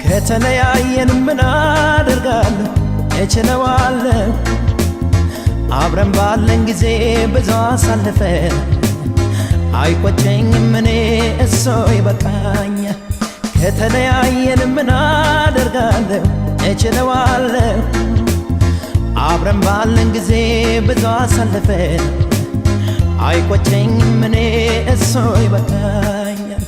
ከተለያየን ምን አደርጋለሁ እችለዋለሁ አብረን ባለን ጊዜ ብዙ አሳልፈን አይቆጨኝም እኔ እሱ ይበቃኛል ከተለያየን ምን አደርጋለሁ እችለዋለሁ አብረን ባለን ጊዜ ብዙ አሳልፈን አይቆጨኝም እኔ እሱ ይበቃኛል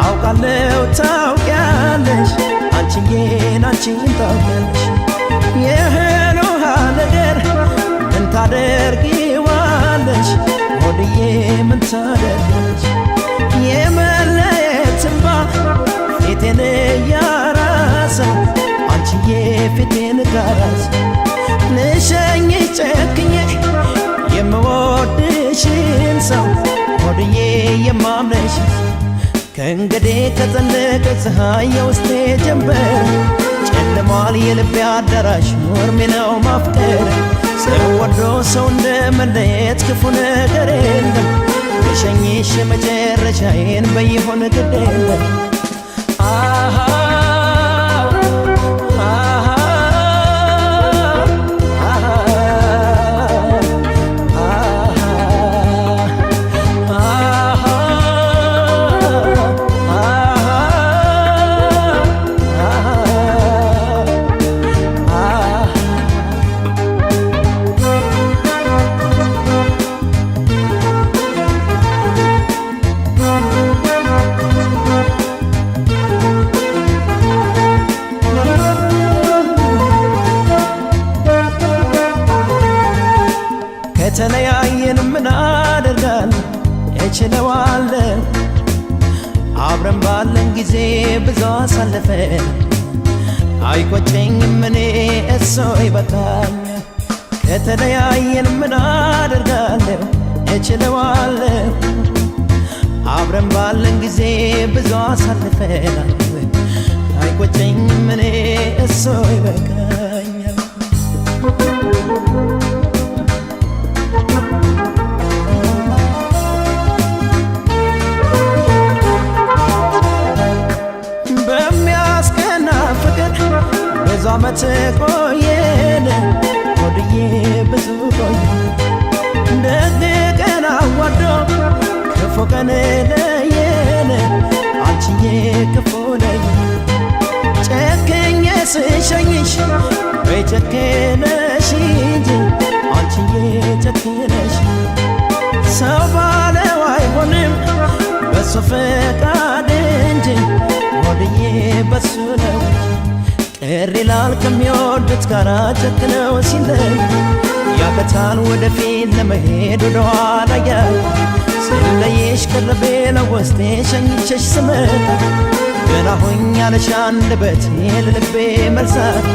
አውቃለሁ ታውቂያለሽ አንቺዬን ታውቂያለሽ ይህን ውሃ ነገር ምን ታደርጊዋለሽ ሆድዬ ምን ታደርጊያለሽ የመለየት እንባ ፊቴን እያራሰው አንቺዬ ፊቴን ጋራሰው ልሸኝሽ ጨክኜ የምወድሽን ሰው ሆድዬ የማምነሽ ከእንግዲህ ከጸለቀ ፀሐይ የውስጤ ጀንበር ጨልሟል የልቤ አዳራሽ ኖርሜ ነው ማፍቀር ሰው ወዶ ሰው እንደመለየት ክፉ ነገር የለም ልሸኝሽ የመጨረሻዬን በይሆን ግድ የለም ከተለያየን ምን አደርጋለሁ እችለዋለሁ አብረን ባለን ጊዜ ብዙ አሳልፈን አይቆጨኝም እኔ እሱ ይበቃኛል ከተለያየን ምን አደርጋለሁ እችለዋለሁ አብረን ባለን ጊዜ ብዙ አሳልፈን አይቆጨኝም እኔ እሱ ይበቃኛል ብዙ ዓመት ቆየን ሆድዬ ብዙ ቆየን ደግ ቀን አዋዶ ክፉ ቀን ለየን አንቺዬ ክፉ ለየን ጨክኜ ስሸኝሽ ወይ ጨክነሽ እንጂ አንቺዬ ጨክነሽ ሰው ባለው አይሆንም በሱ ፈቃድ እንጂ ሆድዬ በሱ ነው ቅር ይላል ከሚወዱት ጋር ጨክነው ሲለይ ያቀታል ወደፊት ለመሄድ ወደኋላ ያል ስለየሽ ቅርቤ ለውስጤ ሸኝቼሽ ስመጣ ገና ሆኛለሽ አንደበቴ ለልቤ መልሳት